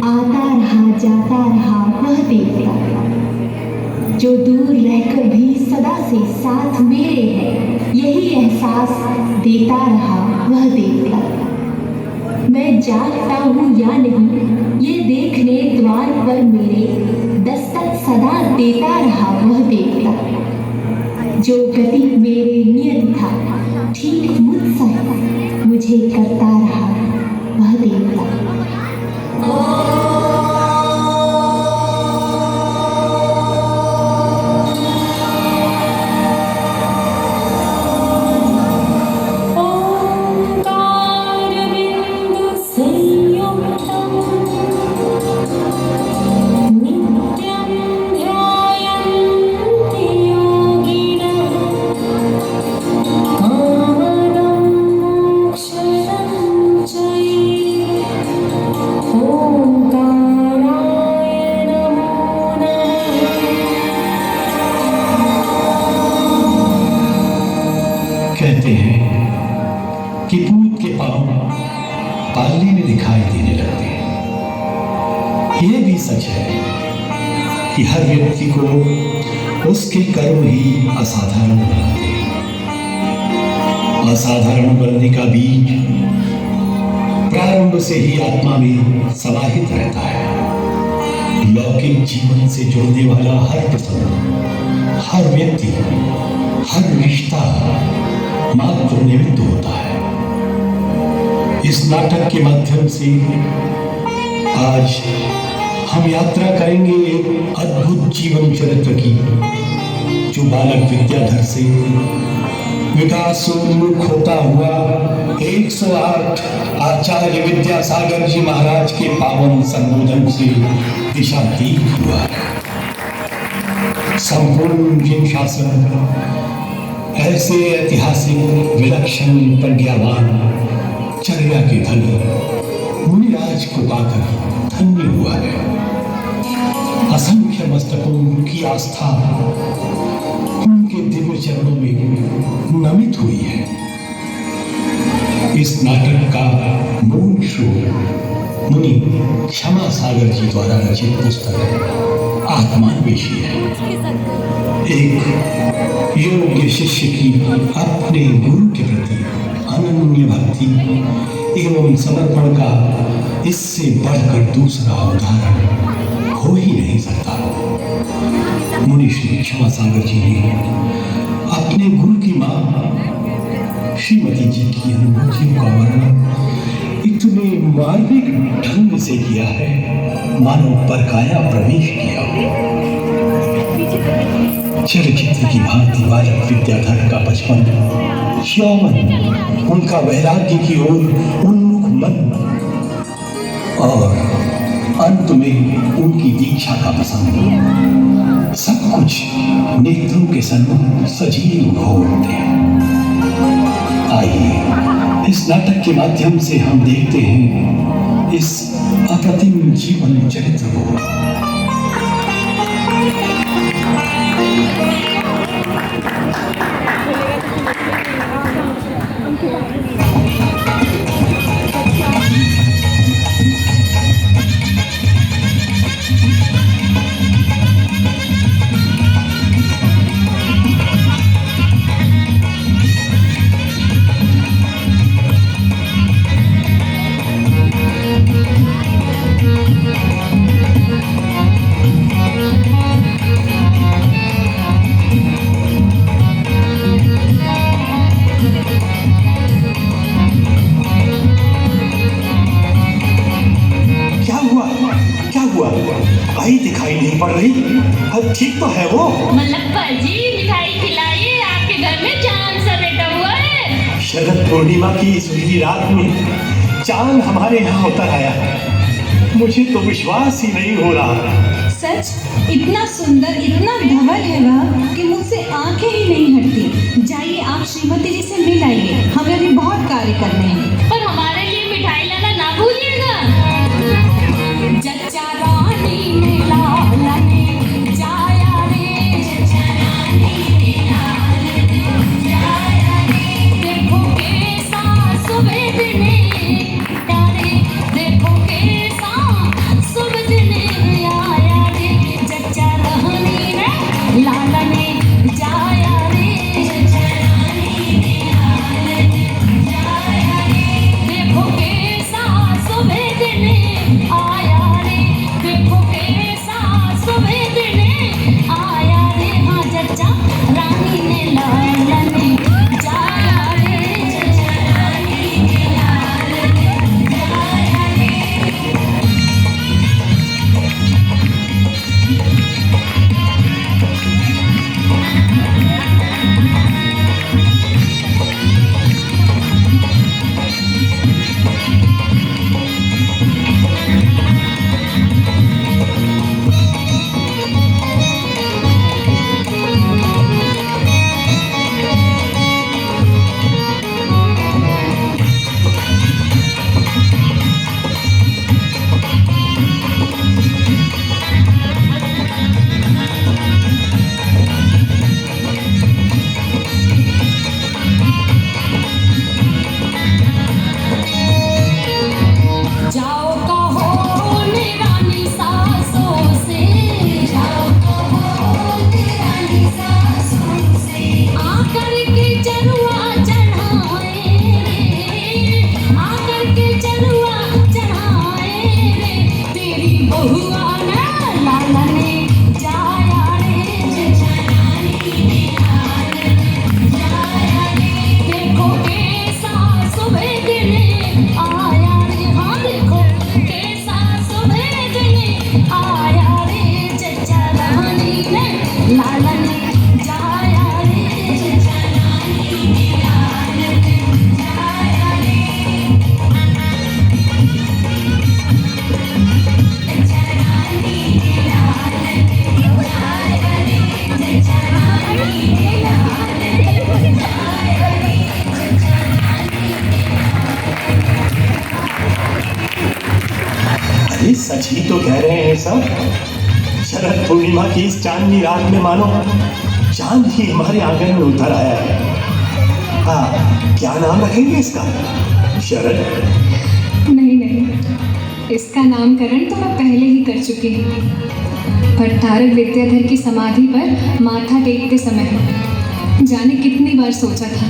आता रहा जाता रहा वह देवता, जो दूर रहकर भी सदा से साथ मेरे है, यही एहसास देता रहा वह देवता। मैं जागता हूँ या नहीं ये देखने द्वार पर मेरे दस्तक सदा देता रहा वह देवता, जो गति मेरे नियत था ठीक मुझसे मुझे करता रहा वह देवता। कहते हैं कि पूत के पांव पालने में दिखाई देने लगते हैं। यह भी सच है कि हर व्यक्ति को उसके कर्म ही असाधारण बनाते हैं। असाधारण बनने का बीज प्रारंभ से ही आत्मा में समाहित रहता है। लौकिक जीवन से जुड़ने वाला हर प्रसंग, हर व्यक्ति, हर रिश्ता मात्र निमित्त होता है। इस नाटक के माध्यम से आज हम यात्रा करेंगे एक अद्भुत जीवन चरित्र की, जो बालक विद्याधर से विकासोन्मुख होता हुआ 108 आचार्य विद्यासागर जी महाराज के पावन संबोधन से दिशातीत हुआ है। संपूर्ण जिन शासन ऐसे ऐतिहासिक विलक्षण प्रज्ञावान चर्या के धनी मुनिराज को पाकर धन्य हुआ है। असंख्य मस्तकों की आस्था उनके दिव्य चरणों में नमित हुई है। इस नाटक का मूल स्रोत मुनि क्षमा सागर जी द्वारा रचित पुस्तक आत्मान्वेषी है। एक योग्य शिष्य की अपने गुरु के प्रति अनन्य भक्ति एवं समर्पण का इससे बढ़कर दूसरा उदाहरण हो ही नहीं सकता। मुनि श्री क्षमा सागर जी ने अपने गुरु की मां श्रीमती जी की अनुभूतियों का वर्णन इतने मार्मिक ढंग से किया है मानो परकाया प्रवेश किया हो। चलचित्र की भांति बालक विद्याधर का बचपन, यौवन, उनका वैराग्य की ओर उन्मुख मन और अंत में उनकी दीक्षा का प्रसंग, सब कुछ नेत्रों के सन्मुख सजीव हो उठते हैं। आइए इस नाटक के माध्यम से हम देखते हैं इस अप्रतिम जीवन चरित्र को। दिखाई नहीं पड़ रही। अब ठीक तो है वो? मल्लप्पा जी, मिठाई खिलाइए, आपके घर में चांद सा बैठा हुआ है। शरद पूर्णिमा की सुनहरी रात में चांद हमारे यहाँ उतर आया। मुझे तो विश्वास ही नहीं हो रहा। सच, इतना सुंदर, इतना धवल है वह कि मुझसे आंखें ही नहीं हटती। जाइए आप श्रीमती जी से मिल आइए, हमें भी बहुत कार्य करने हैं। पर हमारे लिए मिठाई लाना ना भूलिएगा। जच्चा रानी मेला लाने जाया रे, जच्चा रानी मेला जाया रे। देखो कैसा सुबह में तारे, देखो कैसा हुआ ना लाला ने जाया रे देखो कैसा सुबह दिन आया रे हाँ देखो कैसा सुबह दिन आया रे चचा रानी ने लाला ने जाया रे चचा रानी ने लाला ने जाया रे चचा रानी ने लाला ने जाया रे चचा रानी ने लाला ने जाया रे चचा अरे सच ही तो कह रहे हैं सब। शरद पूर्णिमा की इस चांदनी रात में मानो चांद ही हमारे आंगन में उतर आया है। हाँ, क्या नाम रखेंगे इसका? शरद? नहीं नहीं, इसका नामकरण तो मैं पहले ही कर चुकी हूँ। पर तारक विद्याधर की समाधि पर माथा टेकते समय जाने कितनी बार सोचा था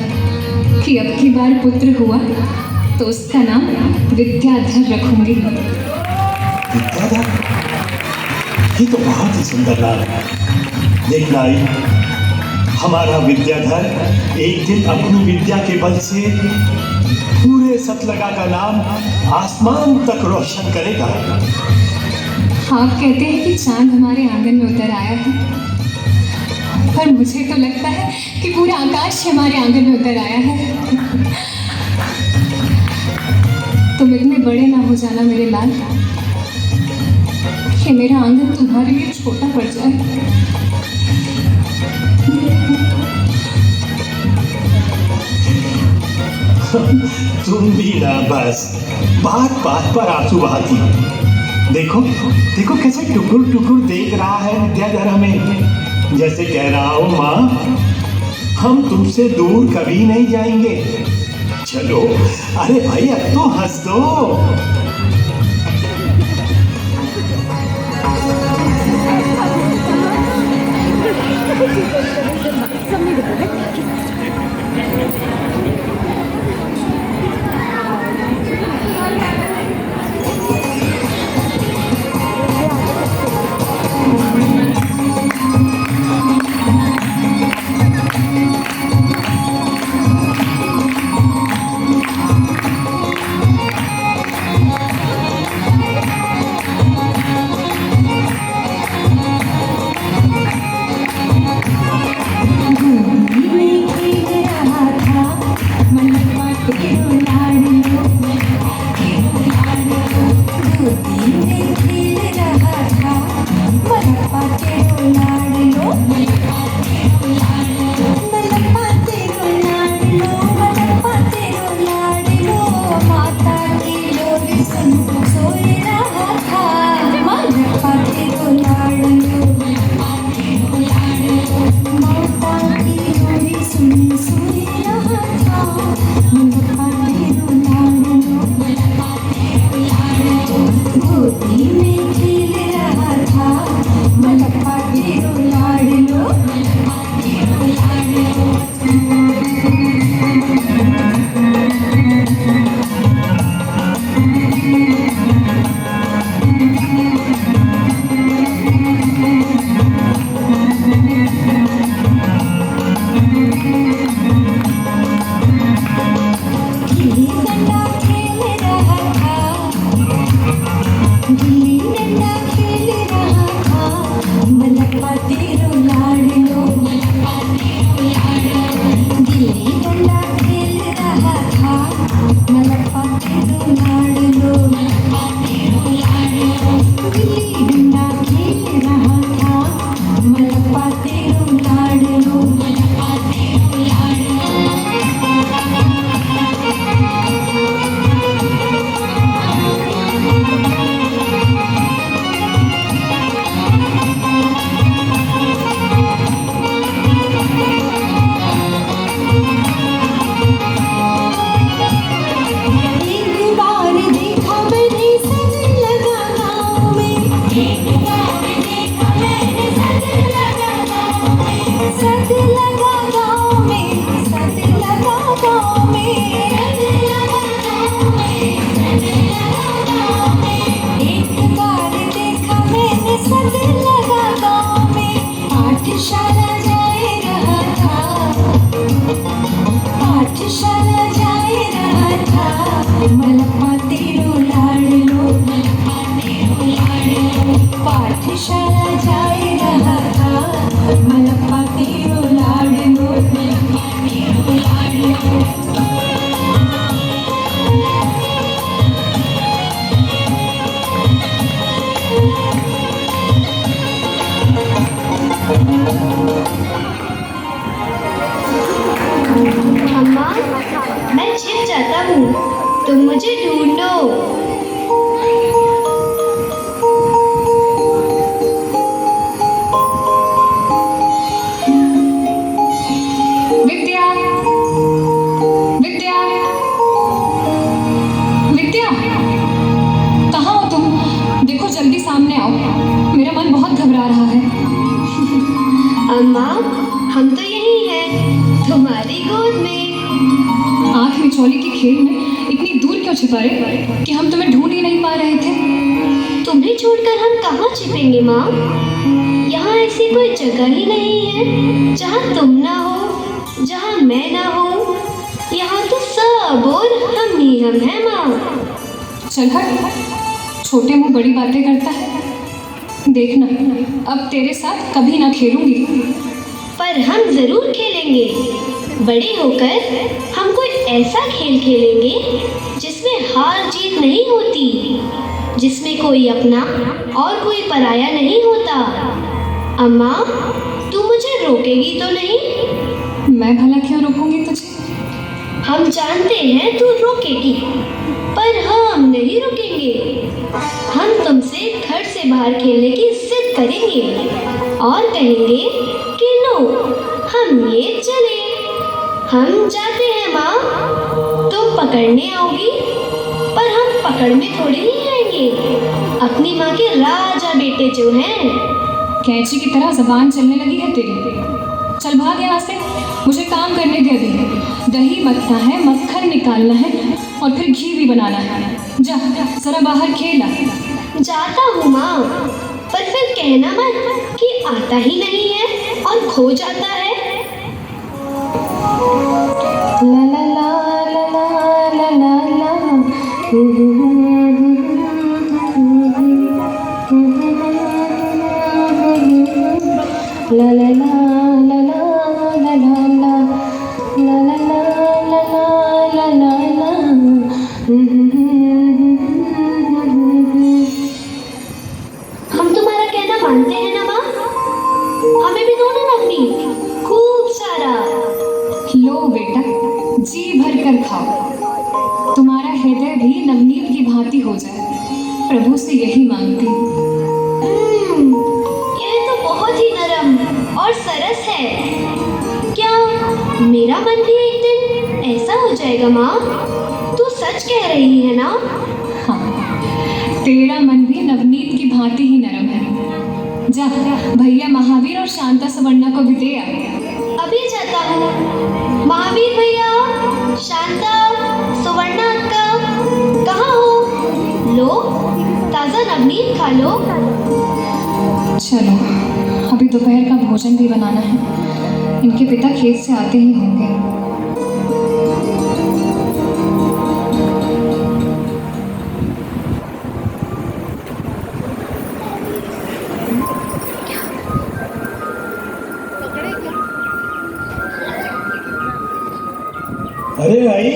कि अब की बार पुत्र हुआ तो उसका नाम विद्याधर रखूंगी। विद्याधर? ये तो बहुत ही सुंदर नाम है। देखना आई, हमारा विद्याधर एक दिन अपनी विद्या के बल से पूरे सतलगा का नाम आसमान तक रोशन करेगा। आप कहते हैं कि चांद हमारे आंगन में उतर आया है, पर मुझे तो लगता है कि पूरा आकाश हमारे आंगन में उतर आया है। तुम इतने बड़े ना हो जाना मेरे लाल कि मेरा आंगन तुम्हारे लिए छोटा पड़ जाए। तुम भी ना बस बात बात पर आंसू बहाती। देखो देखो कैसे टुकुर टुकुर देख रहा है विद्याधर हमें, जैसे कह रहा हो माँ हम तुमसे दूर कभी नहीं जाएंगे। चलो अरे भाई अब तो हंस दो। एक बार देखा मैंने सन लगा गाँव में। शाळा जाई रहा था मलप्पा तीरो लाडलो तीरो लाडलो अम्मा, मैं छिप जाता हूँ, तुम मुझे ढूंढो। विद्या, विद्या, विद्या, कहाँ हो तुम? देखो जल्दी सामने आओ, मेरा मन बहुत घबरा रहा है। अम्मा, हम तो यही हैं, तुम्हारी गोद में। आँख मिचौली के खेल में इतनी दूर क्यों छिपा रहे कि हम तुम्हें ढूंढ ही नहीं पा रहे थे? तुम्हें छोड़कर हम कहाँ छिपेंगे माँ? यहाँ ऐसी कोई जगह ही नहीं है जहाँ तुम ना हो, जहाँ मैं ना हो। यहाँ तो सब और हम ही हम हैं माँ। चल हट, छोटे मुंह बड़ी बातें करता है। देखना, अब तेरे साथ कभी ना खेलूंगी। पर हम जरूर खेलेंगे। बड़े होकर हम कोई ऐसा खेल खेलेंगे जिसमें हार जीत नहीं होती, जिसमें कोई अपना और कोई पराया नहीं होता। अम्मा, तू मुझे रोकेगी तो नहीं? मैं भला क्यों रोकूंगी तुझे? हम जानते हैं तू रोकेगी, पर हम नहीं रुकेंगे। हम तुमसे घर से बाहर खेलने की जिद करेंगे और कहेंगे कि लो, हम ये चले। हम जाते हैं माँ। तुम पकड़ने आओगी, पर हम पकड़ में थोड़ी नहीं आएंगे। अपनी माँ के राजा बेटे जो हैं। कैंची की तरह जबान चलने लगी है तेरी। चल भाग यहाँ से, मुझे काम करने दे अभी। दही मथना है, मक्खन निकालना है और फिर घी भी बनाना है। जा जरा बाहर खेल आ। जाता हूँ माँ, पर फिर कहना मत कि आता ही नहीं है और खो जाता है। ला ला ला ला ला ला ला ला ला ला ला ला ला ला हम तुम्हारा कहना मानते हैं ना माँ? हमें भी दो ना नवनीत, खूब सारा। लो बेटा, जी भर कर खाओ। तुम्हारा हृदय भी नवनीत की भांति हो जाए, प्रभु से यही मांगती हूँ। यह तो बहुत ही नरम और सरस है। क्या मेरा मन भी एक दिन ऐसा हो जाएगा माँ? तू सच कह रही है ना? हाँ, तेरा मन भी नवनीत की भांति ही नरम है। जा भैया महावीर और शांता सुवर्णा को भी दे आ। अभी जाता हूँ। महावीर भैया, शांता, सुवर्णा अक्का, कहाँ हो? लो, ताज़ा नवनीत खा लो। चलो, अभी दोपहर का भोजन भी बनाना है। इनके पिता खेत से आते ही होंगे। अरे आई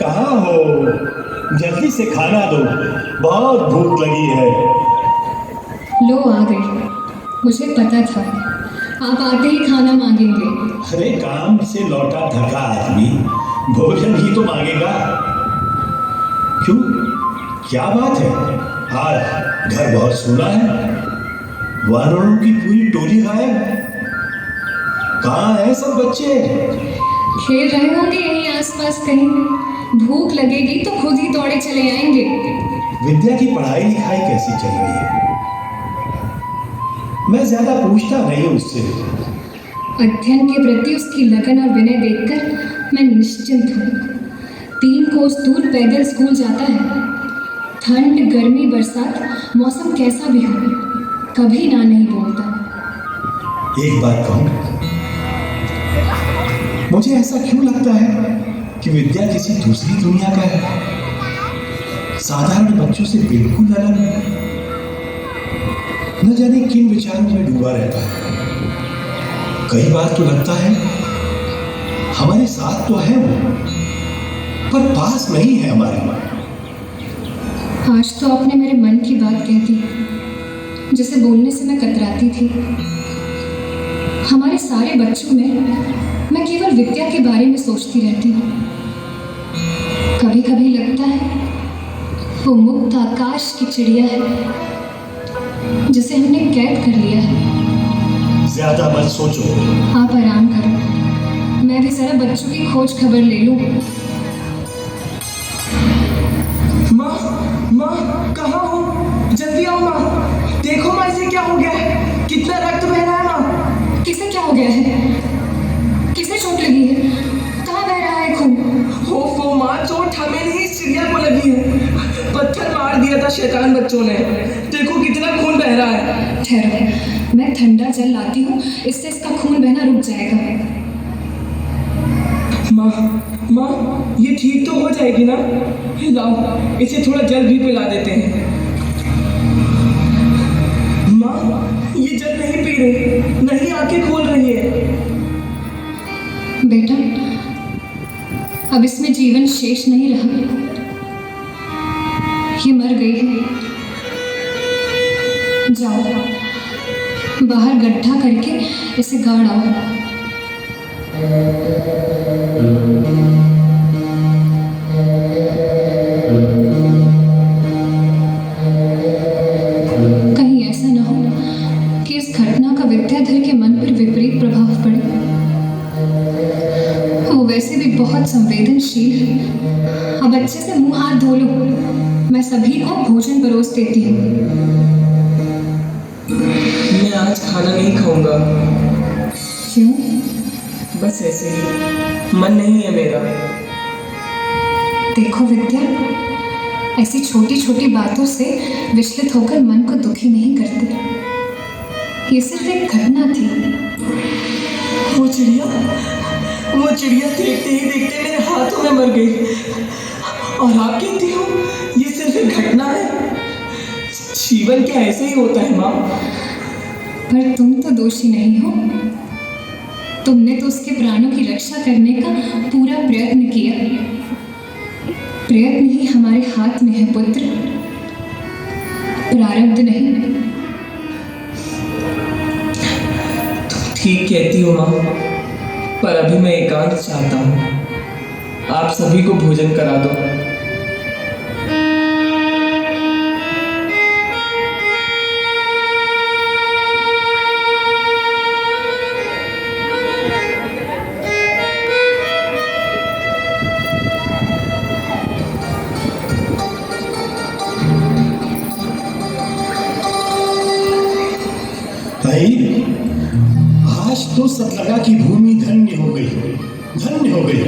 कहाँ हो? जल्दी से खाना दो, बहुत भूख लगी है। लो आ गई। मुझे पता था आप आते ही खाना मांगेंगे। अरे काम से लौटा थका आदमी भोजन ही तो मांगेगा। क्यों, क्या बात है? आज घर बहुत सूना है। वानरों की पूरी टोली गायब। कहाँ है सब बच्चे? खेल रहे होंगे यहीं आसपास कहीं। भूख लगेगी तो खुद ही दौड़े चले आएंगे। विद्या की पढ़ाई लिखाई कैसी चल रही है? मैं ज्यादा पूछता नहीं उससे। अध्ययन के प्रति उसकी लगन और विनय देखकर मैं निश्चिंत हूँ। 3 कोस दूर पैदल स्कूल जाता है। ठंड, गर्मी, बरसात, मौसम कैसा भी हो, कभी ना नहीं बोलता। एक बात कहूँ, मुझे ऐसा क्यों लगता है कि विद्या किसी दूसरी दुनिया का है, साधारण बच्चों से बिल्कुल अलग है। न जाने किन विचारों में डूबा रहता है। कई बार तो लगता है हमारे साथ तो है वो, पर पास नहीं है हमारे। आज तो आपने मेरे मन की बात कह दी, जिसे बोलने से मैं कतराती थी। हमारे सारे बच्चों में मैं केवल विद्या के बारे में सोचती रहती हूँ। कभी कभी लगता है वो मुक्त आकाश की चिड़िया है जिसे हमने कैद कर लिया है। ज्यादा मत सोचो। आप आराम करो, मैं भी जरा बच्चों की खोज खबर ले लूं। माँ कहाँ हो? जल्दी आओ माँ। देखो माँ, इसे क्या हो गया है? कितना रक्त बह रहा है माँ। किसे क्या हो गया है? किसे चोट लगी है? कहाँ बह रहा है खून? हो माँ, चोट हमें नहीं, इस चिड़िया को लगी है। पत्थर मार दिया था शैतान बच्चों ने। देखो कितना खून बह रहा है। ठहरो, मैं ठंडा जल लाती हूँ, इससे इसका खून बहना रुक जाएगा। माँ ये ठीक तो हो जाएगी ना? लाओ, इसे थोड़ा जल भी पिला देते हैं। माँ ये जल नहीं पी रही, नहीं आंखें खोल रही है। बेटा, अब इसमें जीवन शेष नहीं रहा, ये मर गई है। जाओ, बाहर गड्ढा करके इसे गाड़ आओ। कहीं ऐसा ना हो कि इस घटना का विद्याधर के मन पर विपरीत प्रभाव पड़े। वो वैसे भी बहुत संवेदनशील है। अब अच्छे से मुंह हाथ धो लो, मैं सभी को भोजन परोस देती हूँ। मैं आज खाना नहीं खाऊंगा। क्यों? बस ऐसे ही, मन नहीं है मेरा। देखो विद्या, ऐसी छोटी छोटी बातों से विचलित होकर मन को दुखी नहीं करते। ये सिर्फ एक घटना थी। वो चिड़िया देखते ही देखते मेरे हाथों में मर गई, और आप कहती हो ये सिर्फ एक घटना है? जीवन क्या ऐसे ही होता है माँ? पर तुम तो दोषी नहीं हो। तुमने तो उसके प्राणों की रक्षा करने का पूरा प्रयत्न किया। प्रयत्न ही हमारे हाथ में है पुत्र, प्रारब्ध नहीं। तुम ठीक कहती हो माँ, पर अभी मैं एकांत चाहता हूँ। आप सभी को भोजन करा दो। भाई, आज तो सतलगा की भूमि धन्य हो गई, धन्य हो गई।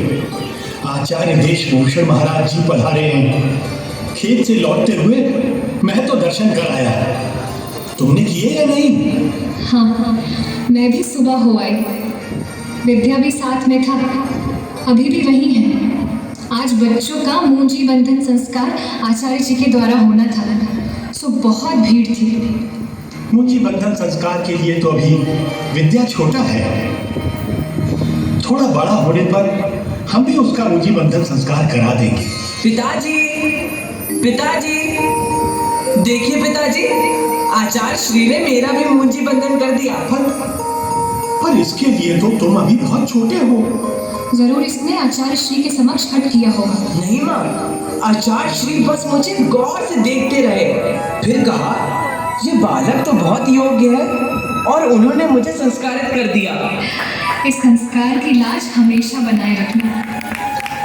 आचार्य देशभूषण महाराज जी पधारे हैं। खेत से लौटते हुए मैं तो दर्शन कराया, तुमने किए या नहीं? हाँ, मैं भी सुबह हो आई। विद्या भी साथ में था, अभी भी वही है। आज बच्चों का मूंजी बंधन संस्कार आचार्य जी के द्वारा होना था, सो बहुत भीड़ थी। मुंजी बंधन संस्कार के लिए तो अभी विद्या छोटा है। थोड़ा बड़ा होने पर हम भी उसका मुंजी बंधन संस्कार करा देंगे। पिताजी, पिताजी, देखिए पिताजी, आचार्य श्री ने मेरा भी मुंजी बंधन कर दिया। पर इसके लिए तो तुम अभी बहुत छोटे हो। जरूर इसने आचार्य श्री के समक्ष हट किया होगा। नहीं माँ, आचार्य श्री बस मुझे गौर से देखते रहे, फिर कहा ये बालक तो बहुत योग्य है, और उन्होंने मुझे संस्कारित कर दिया। इस संस्कार की लाज हमेशा बनाए रखना।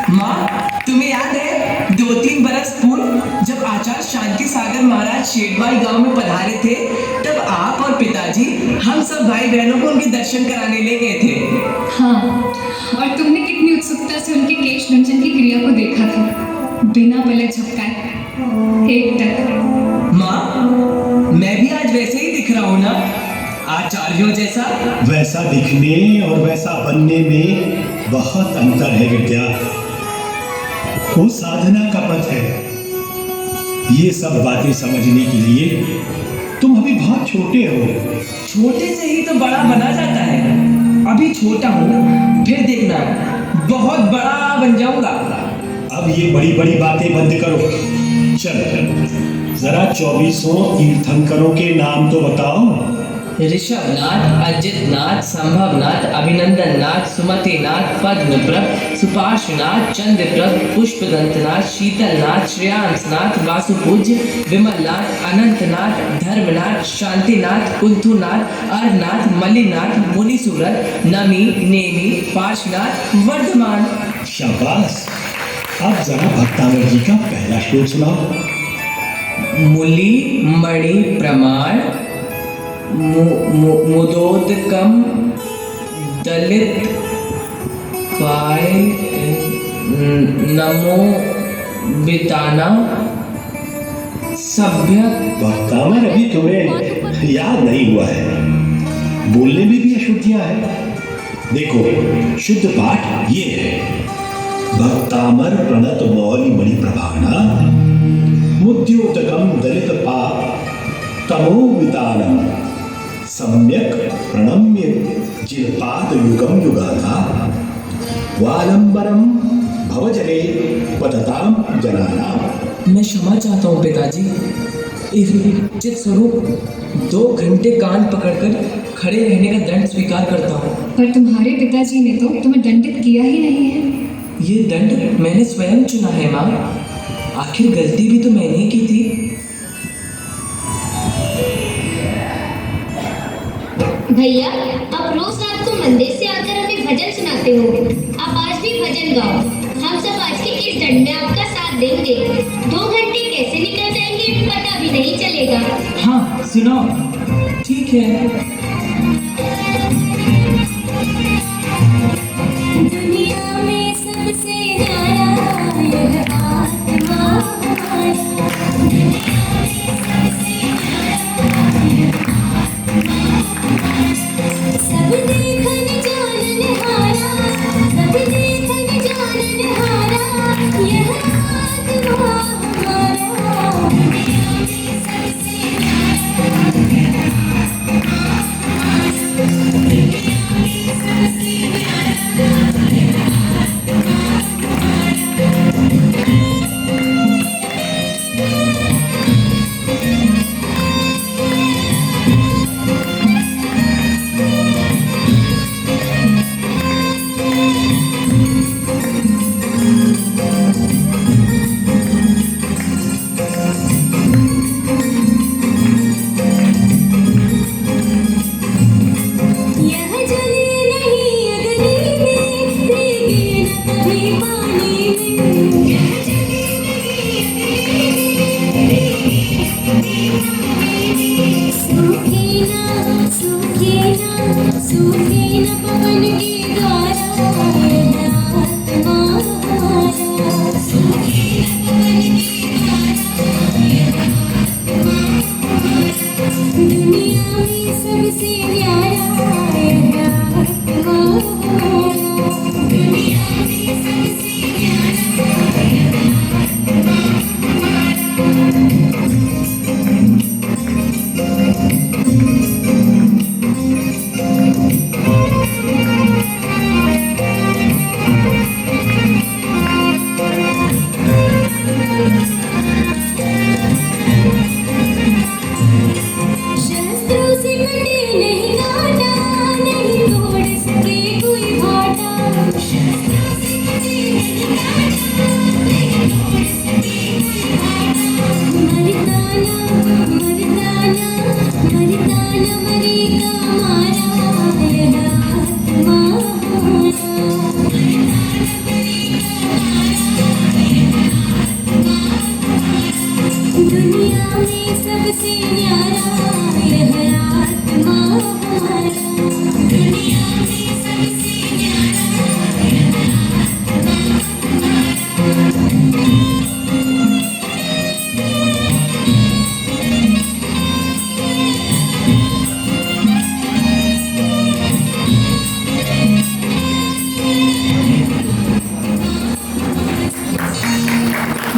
माँ, तुम्हें याद है 2-3 बरस पूर्व जब आचार्य शांति सागर महाराज शेखबाई गांव में पधारे थे, तब आप और पिताजी हम सब भाई बहनों को उनके दर्शन कराने ले गए थे। हाँ, और तुमने कितनी उत्सुकता से उनके केश रंजन की क्रिया को देखा था, बिना पलक झपकाए, एक टक। माँ, मैं भी आज वैसे ही दिख रहा हूँ ना, आचार्यों जैसा? वैसा दिखने और वैसा बनने में बहुत अंतर है विद्या। वो साधना का पथ है। ये सब बातें समझने के लिए तुम अभी बहुत छोटे हो। छोटे से ही तो बड़ा बना जाता है। अभी छोटा हूँ, फिर देखना बहुत बड़ा बन जाऊंगा। अब ये बड़ी बड़ी बातें बंद करो। चल जरा 24 तीर्थंकरों के नाम तो बताओ। ऋषभनाथ, अजितनाथ, संभवनाथ, अभिनंदननाथ, सुमतिनाथ, पद्मप्रभ, सुपार्श्वनाथ, चंद्रप्रभ, पुष्पदंतनाथ, शीतलनाथ, श्रेयांसनाथ, वासुपूज्य, विमलनाथ, अनंतनाथ, धर्मनाथ, शांतिनाथ, कुंथुनाथ, अर्धनाथ, मलिनाथ, मुनिसूरत, नमी, नेमी, पार्श्वनाथ, वर्धमान। शाबाश। अब जरा भक्तावर जी का पहला श्लोक सुनाओ। मुली मणि प्रमाण, मुदोदकम दलित पाय, नमो बिताना सभ्य। भक्तावर अभी तुम्हें याद नहीं हुआ है। बोलने में भी अशुद्धियां है। देखो शुद्ध पाठ ये है। भक्तामर प्रणत मौलि मणि प्रभाना, मुद्योतकम दलित पाप तमो वितानम, सम्यक प्रणम्य जिनपाद युगम युगाधा, वालंबरम भवजले पतताम जनानाम। मैं क्षमा चाहता हूँ पिताजी। इस चित स्वरूप 2 घंटे कान पकड़कर खड़े रहने का दंड स्वीकार करता हूँ। पर तुम्हारे पिताजी ने तो तुम्हें दंडित किया ही नहीं है। ये दंड मैंने स्वयं चुना है माँ। आखिर गलती भी तो मैंने ही की थी। भैया, आप रोज रात को मंदिर से आकर हमें भजन सुनाते हो। आप आज भी भजन गाओ। हम सब आज के इस दंड में आपका साथ देंगे। 2 घंटे कैसे निकल जाएंगे पता भी नहीं चलेगा। हाँ सुनाओ। ठीक है। दुनिया में सबसे न्यारा यह आत्मा है। सब देखन जानन हारा, सब देखन जानन हारा, यह आत्मा हमारा। दुनिया में सबसे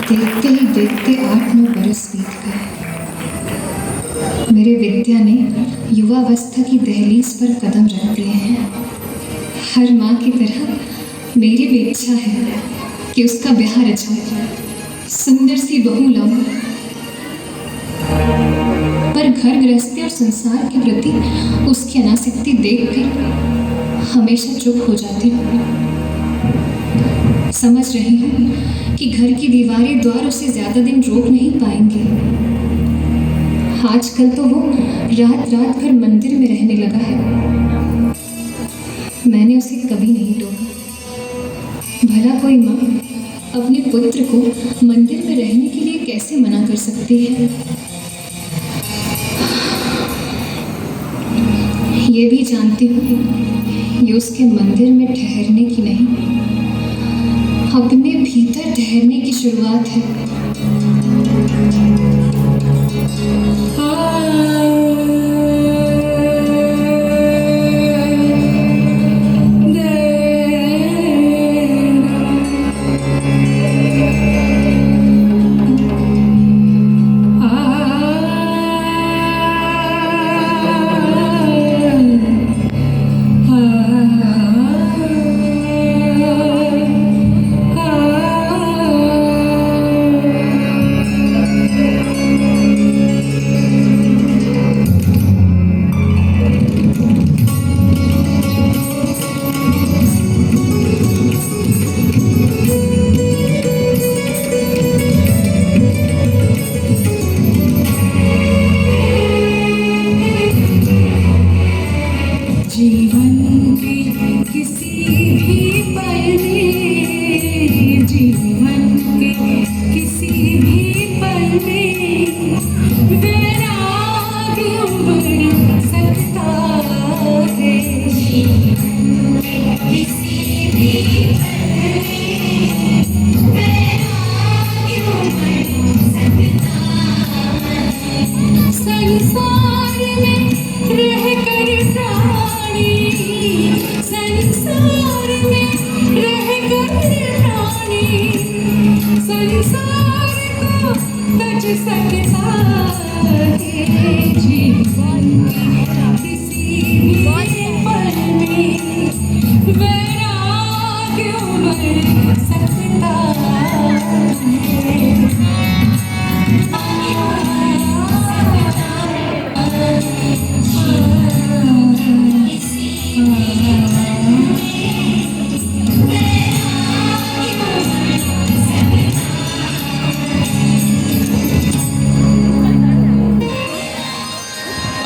देखते ही देखते 8-9 बरस बीत गए। मेरे विद्या ने युवावस्था की दहलीज पर कदम रख दिए हैं। हर माँ की तरह मेरी भी इच्छा है कि उसका ब्याह रचाऊं, सुंदर सी बहू लाऊं। पर घर गृहस्थी और संसार के प्रति उसकी अनासक्ति देखकर हमेशा चुप हो जाती हूँ। समझ रही हूँ कि घर की दीवारें द्वार उसे ज्यादा दिन रोक नहीं पाएंगे। आजकल तो वो रात रात भर मंदिर में रहने लगा है। मैंने उसे कभी नहीं टोका। भला कोई माँ अपने पुत्र को मंदिर में रहने के लिए कैसे मना कर सकती है? ये भी जानती हूँ ये उसके मंदिर में ठहरने की नहीं, अपने भीतर ठहरने की शुरुआत है।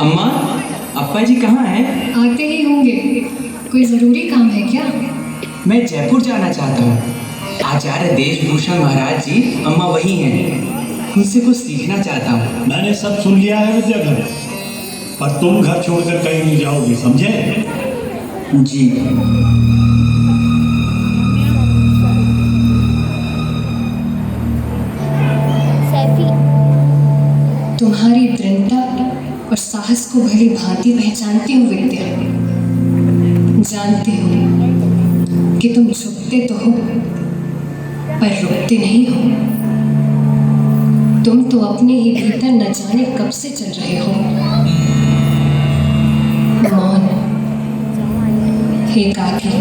अम्मा, अप्पा जी कहाँ हैं? आते ही होंगे। कोई जरूरी काम है क्या? मैं जयपुर जाना चाहता हूँ। आचार्य देशभूषण महाराज जी अम्मा वही हैं। उनसे कुछ सीखना चाहता हूँ। मैंने सब सुन लिया है विद्याधर, पर तुम घर छोड़कर कहीं नहीं जाओगे, समझे? जी। तुम्हारी दृढ़ता और साहस को भली भांति पहचानती हूँ विद्या। जानती हूँ कि तुम झुकते तो हो पर रुकते नहीं हो। तुम तो अपने ही भीतर न जाने कब से चल रहे हो। मौन, एकाकी,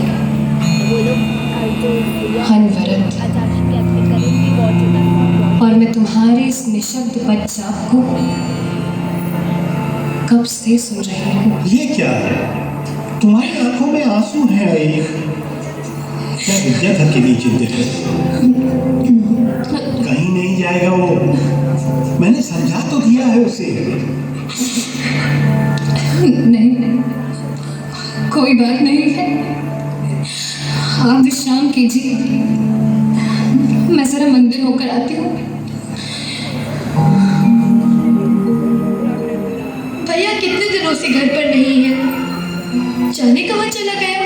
अनवरत, और मैं तुम्हारे इस निशब्द पदचाप को कब से सुन रही हूँ। ये क्या है? तुम्हारी आंखों में आंसू है। क्या विद्याधर के लिए चिंतित है? कहीं नहीं जाएगा वो। मैंने समझा तो दिया है उसे। नहीं, कोई बात नहीं है। आप विश्राम कीजिए, मैं जरा मंदिर होकर आती हूँ। भैया कितने दिनों से घर पर नहीं है, जाने कहाँ चला गया?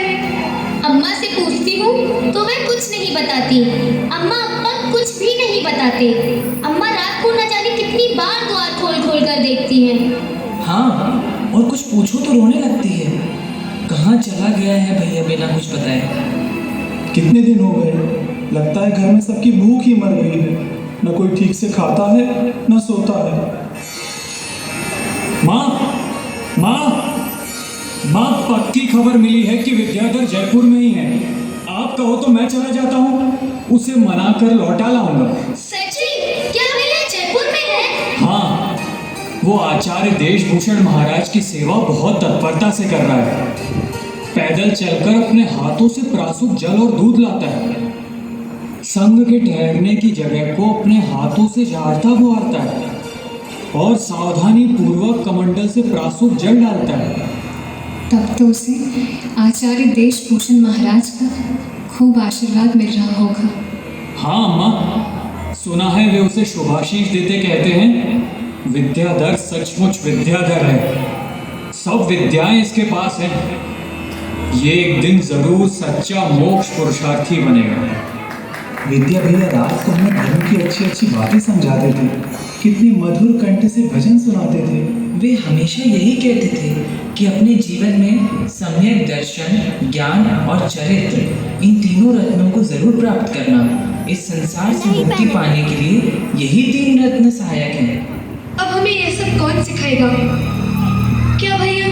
अम्मा से पूछती हूँ तो वे कुछ नहीं बताती। अम्मा अप्पा कुछ भी नहीं बताते। अम्मा रात को न जाने कितनी बार द्वार खोल खोल कर देखती हैं। हाँ, और कुछ पूछो तो रोने लगती है। कहाँ चला गया है भैया बिना कुछ बताए? कितने दिन हो गए, लगता है घर में सबकी भूख ही मर गई है। न कोई ठीक से खाता है न सोता है। माँ माँ माँ, पक्की खबर मिली है कि विद्याधर जयपुर में ही है। आप कहो तो मैं चला जाता हूँ, उसे मना कर लौटा लाऊंगा। सच्ची? क्या भैया जयपुर में है? हाँ, वो आचार्य देशभूषण महाराज की सेवा बहुत तत्परता से कर रहा है। पैदल चलकर अपने हाथों से प्रासुक जल और दूध लाता है। संघ के ठहरने की जगह को अपने हाथों से झाड़ता बुहारता है और सावधानी पूर्वक कमंडल से प्रासुक जल डालता है। तब तो उसे आचार्य देशभूषण महाराज का खूब आशीर्वाद मिल रहा होगा। हाँ अम्मा, सुना है वे उसे शुभाशीष देते कहते हैं, विद्याधर सचमुच विद्याधर है, सब विद्याएं इसके पास हैं। ये एक दिन जरूर सच्चा मोक्ष पुरुषार्थी बनेगा। विद्या भैया रात को हमें धर्म की अच्छी अच्छी बातें समझाते थे, कितनी मधुर कंठ से भजन सुनाते थे। वे हमेशा यही कहते थे कि अपने जीवन में सम्यक दर्शन, ज्ञान और चरित्र, इन तीनों रत्नों को जरूर प्राप्त करना। इस संसार से मुक्ति पाने के लिए यही तीन रत्न सहायक हैं। अब हमें यह सब कौन सिखाएगा? क्या भैया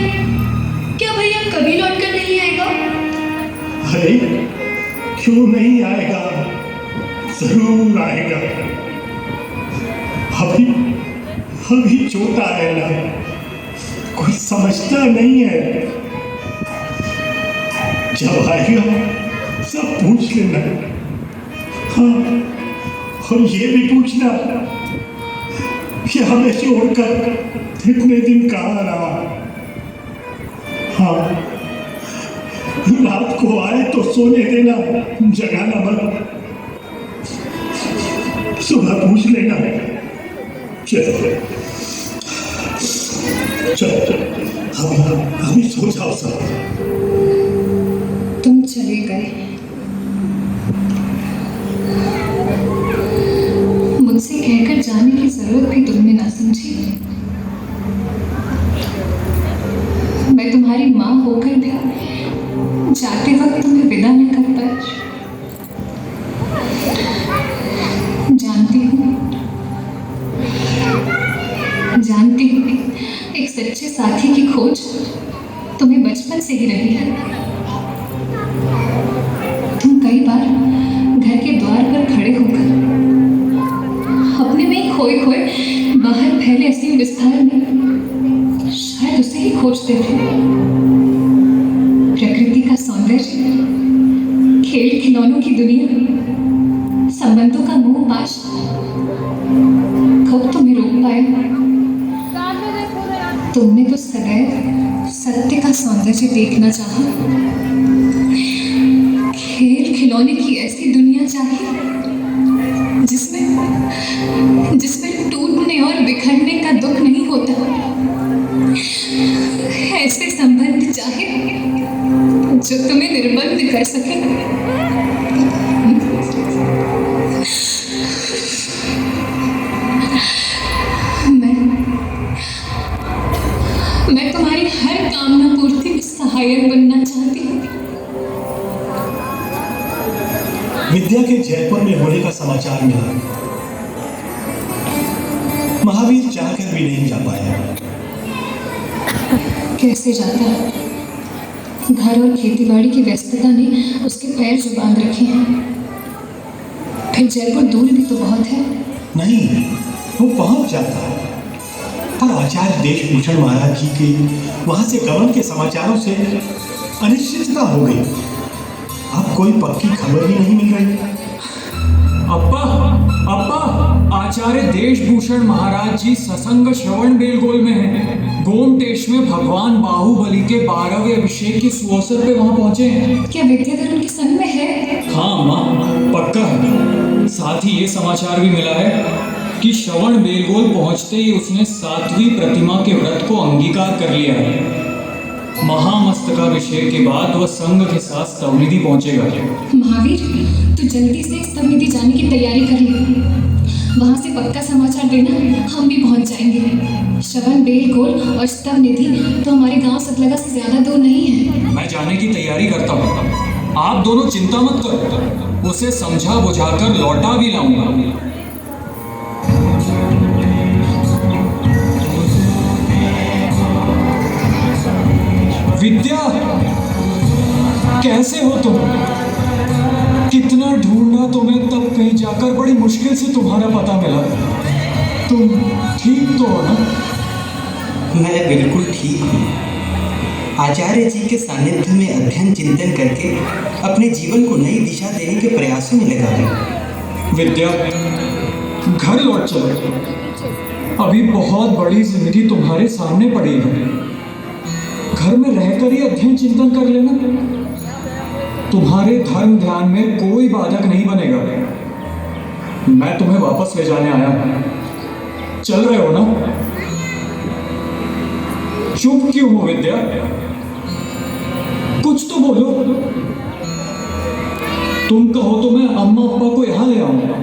कभी लौट कर नहीं आएगा? अरे क्यों नहीं आएगा, जरूर आएगा। अभी छोटा है ना, कुछ समझता नहीं है। जब आएगा सब पूछ लेना। हाँ, और ये भी पूछना कि हमें छोड़कर इतने दिन कहाँ रहा। हाँ, रात को आए तो सोने देना, जगाना मत। सुबह पूछ लेना। चलो अभी सो जाओ सब। तुम चले गए, मुझसे कहकर जाने की जरूरत भी तुमने ना समझी। मैं तुम्हारी माँ होकर भी जाते वक्त तुम्हें विदा न कर पाई। जानती हूँ एक सच्चे साथी की खोज तुम्हें बचपन से ही रही है। तुम कई बार घर के द्वार पर खड़े होकर अपने में ही खोए बाहर फैले असीम विस्तार में शायद उसे ही खोजते थे। प्रकृति का सौंदर्य, खेल खिलौनों की दुनिया, संबंधों का मोह पाश कब तुम्हें रोक पाया? तुमने तो सदैव सत्य का सौंदर्य देखना चाहा, खेल खिलौने की ऐसी दुनिया चाहिए जिसमें टूटने और बिखरने का दुख नहीं होता। ऐसे संबंध चाहे जो तुम्हें निर्बंध कर सके। मैं तुम्हारी हर कामना पूर्ति में सहायक बनना चाहती हूँ। विद्या के जयपुर में होने का समाचार मिला। महावीर चाहकर भी नहीं जा पाया। कैसे जाता? घर और खेतीबाड़ी की व्यस्तता ने उसके पैर जो बांध रखे हैं। फिर जयपुर दूर भी तो बहुत है। नहीं, वो पहुंच जाता, पर आचार्य देशभूषण महाराज जी के वहां से गमन के समाचारों से अनिश्चितता हो गई। अब कोई पक्की खबर ही नहीं मिल रही। अप्पा, आचार्य देशभूषण महाराज जी ससंग श्रवण बेलगोल में हैं। गोमटेश में भगवान बाहुबली के 12वें अभिषेक के सुअवसर पे वहां पहुंचे हैं। क्या विद्याधर उनके संग में है? हाँ माँ, पक्का है। साथ ही ये समाचार भी मिला है कि श्रवण बेलगोल पहुंचते ही उसने 7वीं प्रतिमा के व्रत को अंगीकार कर लिया है। महामस्तकाभिषेक के बाद वह संघ के साथ स्तवनिधि पहुंचेगा। महावीर, तू जल्दी से स्तवनिधि जाने की तैयारी कर ले। वहां से पक्का समाचार देना, हम भी पहुंच जाएंगे। श्रवण बेलगोल और स्तवनिधि तो हमारे गांव सतलगा से ज्यादा दूर नहीं है। मैं जाने की तैयारी करता हूँ, आप दोनों चिंता मत करो। उसे समझा बुझाकर लौटा भी लाऊंगा। कैसे हो तुम? कितना ढूंढा तुम्हें, तब कहीं जाकर बड़ी मुश्किल से तुम्हारा पता मिला। तुम ठीक तो हो ना? मैं बिल्कुल ठीक हूँ। आचार्य जी के सानिध्य में अध्ययन चिंतन करके अपने जीवन को नई दिशा देने के प्रयासों में लगा हूँ। विद्या, घर लौट चलो। अभी बहुत बड़ी जिंदगी तुम्हारे सामने पड़ी है। घर में रहकर ही अध्ययन चिंतन कर लेना। तुम्हारे धर्म ध्यान में कोई बाधक नहीं बनेगा। मैं तुम्हें वापस ले जाने आया हूं। चल रहे हो ना? चुप क्यों हो विद्या? कुछ तो बोलो। तुम कहो तो मैं अम्मा पापा को यहां ले आऊंगा।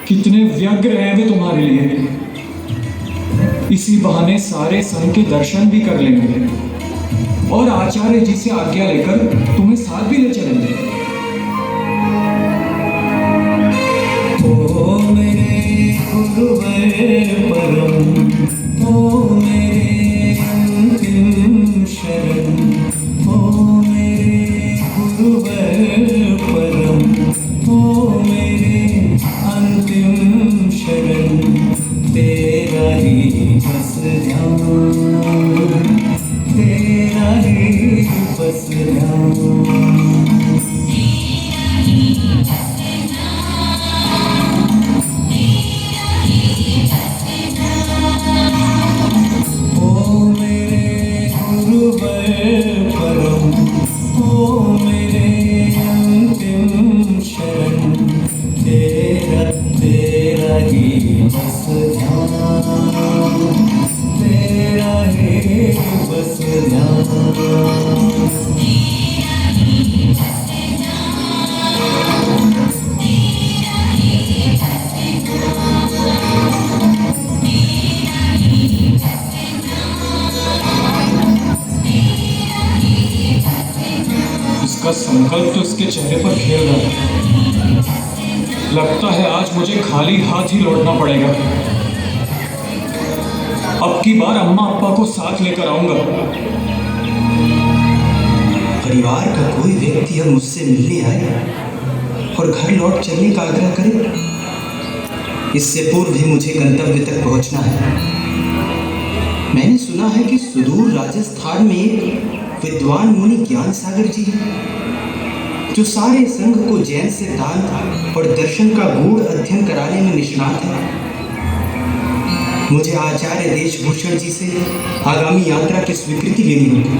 कितने व्यग्र हैं वे तुम्हारे लिए। इसी बहाने सारे संघ के दर्शन भी कर लेंगे और आचार्य जी से आज्ञा लेकर तुम्हें साथ भी ले चलेंगे। ओ मेरे गुरुवर परम, ओ मेरे अंतिम शरण, ओ मेरे गुरुवर परम, ओ मेरे अंतिम शरण, तेरा ही बस ध्यान, तेरा ही बस ध्यान। इसका संकल्प तो इसके चेहरे पर खेल रहा है। लगता है आज मुझे खाली हाथ ही लौटना पड़ेगा। अब की बार अम्मा अप्पा को साथ लेकर आऊंगा। परिवार का कोई व्यक्ति अब मुझसे मिलने आए और घर लौट चलने का आग्रह करे, इससे पूर्व भी मुझे गंतव्य तक पहुंचना है। मैंने सुना है कि सुदूर राजस्थान में एक विद्वान मुनि ज्ञान सागर जी हैं, जो सारे संघ को जैन सिद्धांत और दर्शन का गूढ़ अध्ययन कराने में निष्णात है। मुझे आचार्य देशभूषण जी से आगामी यात्रा की स्वीकृति लेनी होगी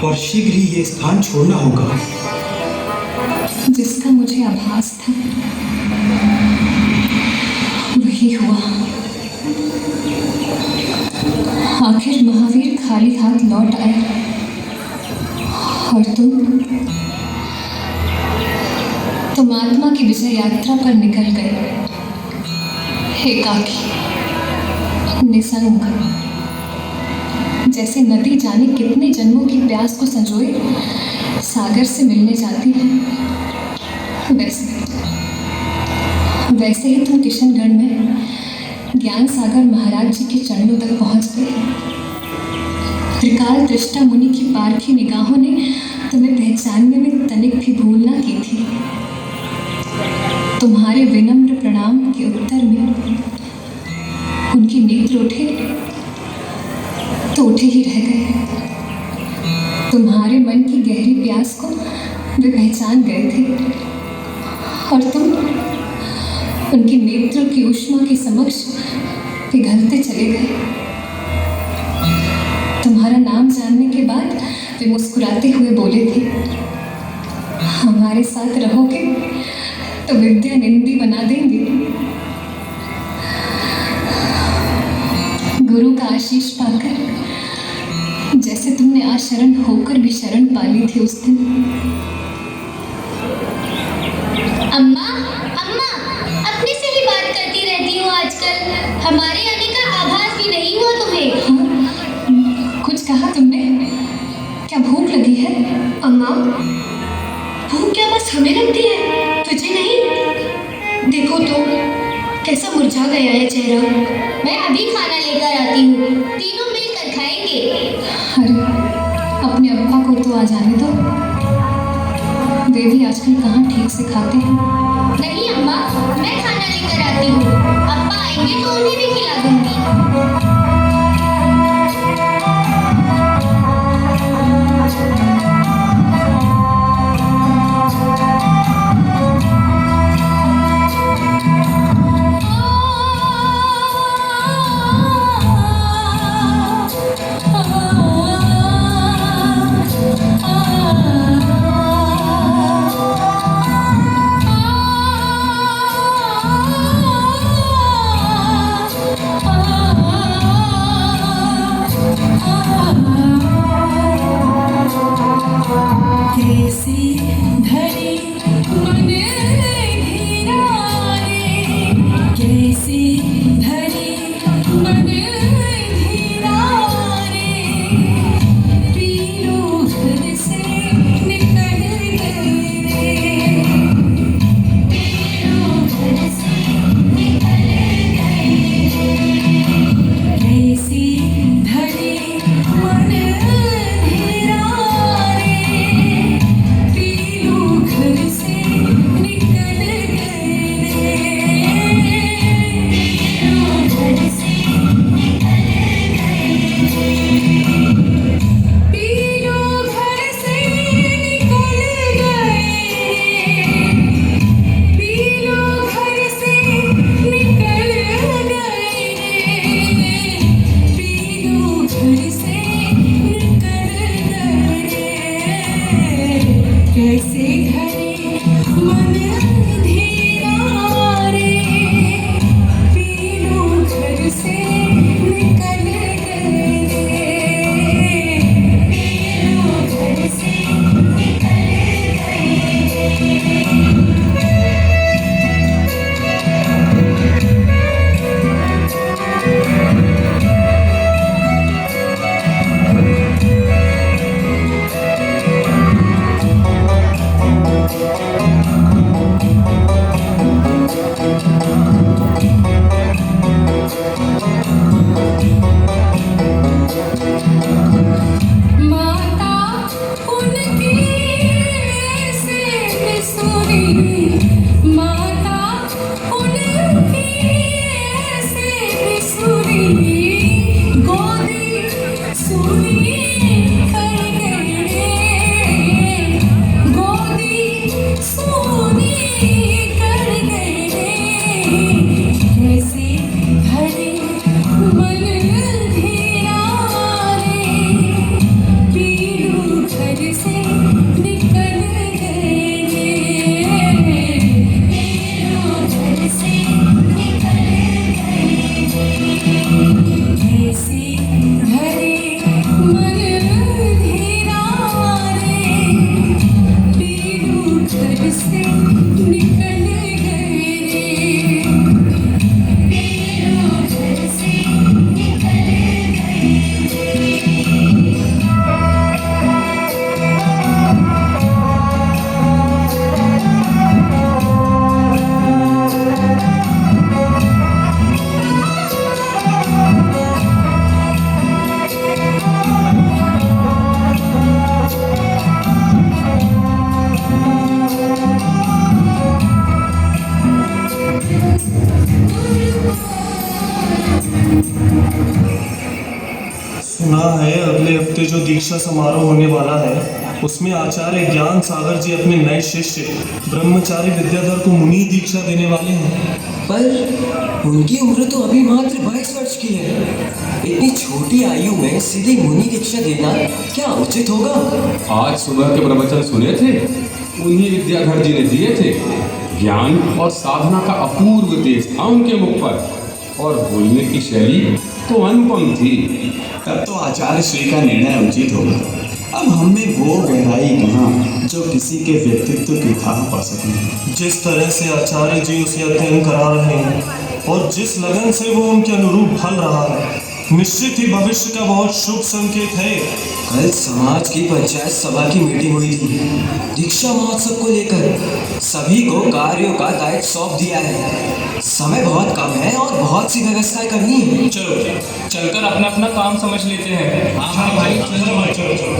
और शीघ्र ही ये स्थान छोड़ना होगा। जिसका मुझे आभास था वही हुआ। आखिर महावीर खाली हाथ लौट आए और तुम आत्मा की विजय यात्रा पर निकल गए, एकाकी, निसंग, जैसे नदी जाने कितने जन्मों की प्यास को संजोए सागर से मिलने जाती है, वैसे ही तुम किशनगढ़ में ज्ञान सागर महाराज जी के चरणों तक पहुंच गए। त्रिकाल दृष्टा मुनि की पारखी निगाहों ने तुम्हें पहचानने में तनिक भी भूल ना की थी। तुम्हारे विनम्र प्रणाम के उत्तर में उनके नेत्र उठे तो उठे ही रह गए। तुम्हारे मन की गहरी प्यास को वे पहचान गए थे और तुम उनके नेत्रों की ऊष्मा के समक्ष पिघलते चले गए। तुम्हारा नाम जानने के बाद वे मुस्कुराते हुए बोले थे, हमारे साथ रहोगे तो विद्या निंदी बना देंगे। गुरु का आशीष पाकर जैसे तुमने आज शरण होकर भी शरण पाली थी उस दिन। अम्मा, अम्मा, अपने से ही बात करती रहती हो आजकल। हमारे आने का आभास भी नहीं हुआ तुम्हें। हाँ, कुछ कहा तुमने? क्या भूख लगी है? अम्मा, भूख क्या बस हमें लगती है, तुझे नहीं? देखो तो कैसा मुरझा गया है चेहरा। मैं अभी खाना लेकर आती हूँ, तीनों मिलकर खाएंगे। अरे अपने अब्बा को तो आ जाने दो, आजकल कहाँ ठीक से खाते हैं। नहीं अम्मा, मैं खाना लेकर आती हूँ। अब्बा आएंगे तो उन्हें भी खिला दूंगी। सुना है अगले हफ्ते जो दीक्षा समारोह होने वाला है उसमें आचार्य ज्ञान सागर जी अपने नए शिष्य ब्रह्मचारी विद्याधर को मुनि दीक्षा देने वाले हैं। पर उनकी उम्र तो अभी मात्र 22 वर्ष की है। इतनी छोटी आयु में सीधे मुनि दीक्षा देना क्या उचित होगा? आज सुबह के प्रवचन सुने थे, उन्हीं विद्याधर जी ने दिए थे। ज्ञान और साधना का अपूर्व तेज था उनके मुख पर, और बोलने की शैली तो अनुपम थी। तब तो आचार्य श्री का निर्णय उचित होगा। अब हमें वो गहराई कहाँ जो किसी के व्यक्तित्व की था पा सकें। जिस तरह से आचार्य जी उसे अध्ययन करा रहे हैं और जिस लगन से वो उनके अनुरूप फल रहा है, निश्चित ही भविष्य का बहुत शुभ संकेत है। कल समाज की पंचायत सभा की मीटिंग हुई थी। दीक्षा महोत्सव को लेकर सभी को कार्यों का दायित्व सौंप दिया है। समय बहुत कम है और बहुत सी व्यवस्थाएं करनी है। चलो चलकर अपना अपना काम समझ लेते हैं। हाँ भाई, चलो चलो चलो।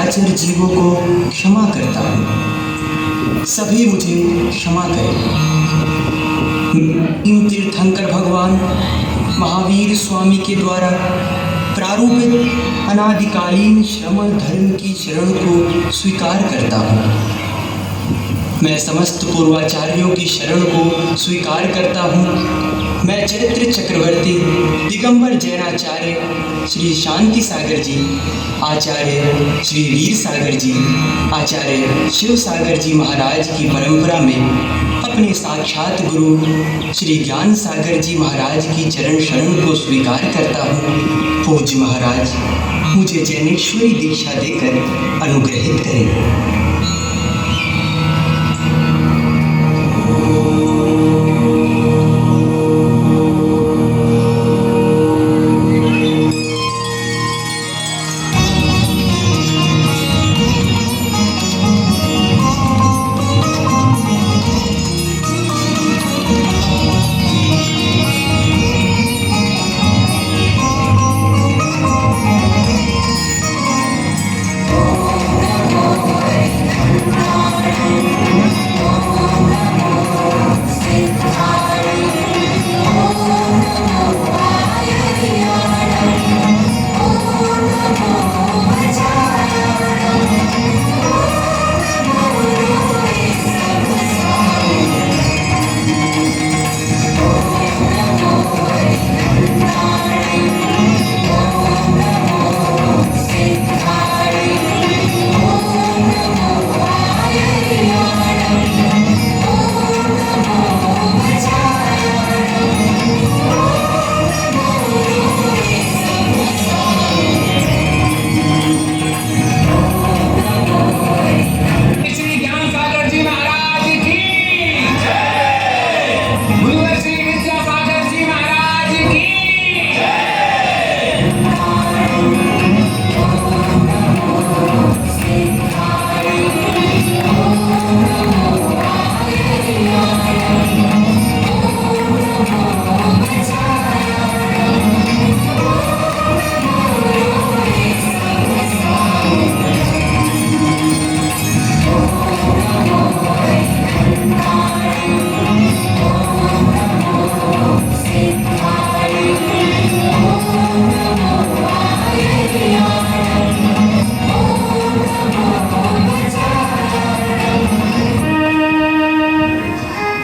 चराचर जीवों को क्षमा करता हूँ। सभी मुझे क्षमा करें। इन तीर्थंकर भगवान महावीर स्वामी के द्वारा प्रारूपित अनादिकालीन श्रम धर्म की शरण को स्वीकार करता हूँ। मैं समस्त पूर्वाचार्यों की शरण को स्वीकार करता हूँ। मैं चरित्र चक्रवर्ती दिगंबर जैनाचार्य श्री शांति सागर जी, आचार्य श्री वीर सागर जी, आचार्य शिव सागर जी महाराज की परंपरा में अपने साक्षात गुरु श्री ज्ञान सागर जी महाराज की चरण शरण को स्वीकार करता हूँ। पूज्य महाराज मुझे जैनेश्वरी दीक्षा देकर अनुग्रहित करें।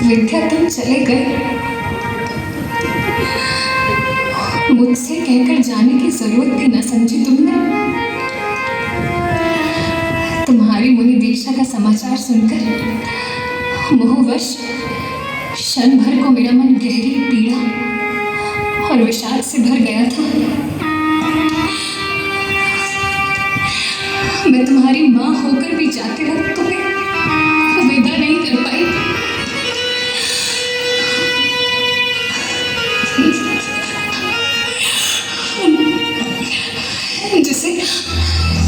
विद्या तुम चले गए, मुझसे कहकर जाने की जरूरत भी न समझी तुमने। तुम्हारी मुनि दीक्षा का समाचार सुनकर मोहवश क्षण भर को मेरा मन गहरी पीड़ा और विषाद से भर गया था। मैं तुम्हारी माँ होकर भी जाते वक्त तुम्हें विदा नहीं कर पाई।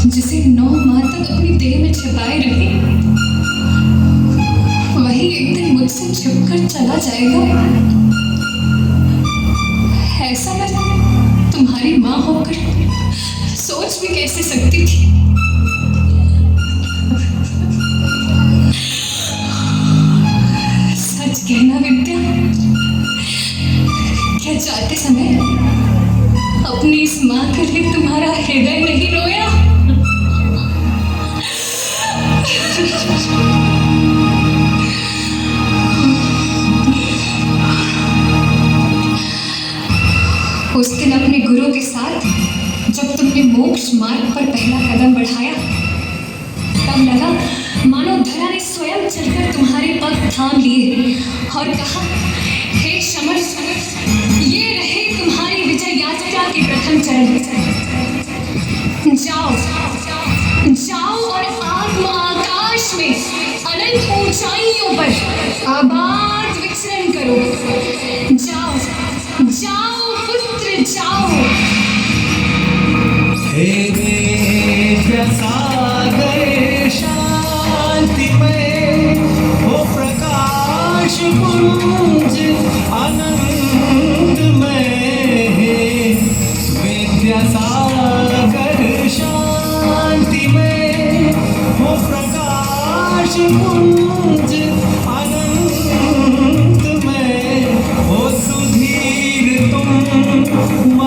जिसे 9 माह तक अपनी देह में छिपाए रहे, वही एक दिन मुझसे छिपकर चला जाएगा। ऐसा मैं तुम्हारी माँ होकर सोच भी कैसे सकती थी। सच कहना विद्या, क्या जाते समय अपनी इस माँ के लिए तुम्हारा हृदय नहीं रोया? उस दिन अपने गुरु के साथ जब तुमने मोक्ष मार्ग पर पहला कदम बढ़ाया, तब लगा मानो धरा ने स्वयं चलकर तुम्हारे पग थाम लिए और कहा, हे शमर, ये रहे तुम्हारी विजय यात्रा के प्रथम चरण। जाओ जाओ और आकाश में अनंत ऊंचाइयों पर आबाद विचरण करो। जाओ जाओ पुत्र जाओ। हे वेद सागर शांतिमय, हो प्रकाश पुंज आनंदमय। वेद सागर शांतिमय, पुंज अनंत में हो सुधीर तुम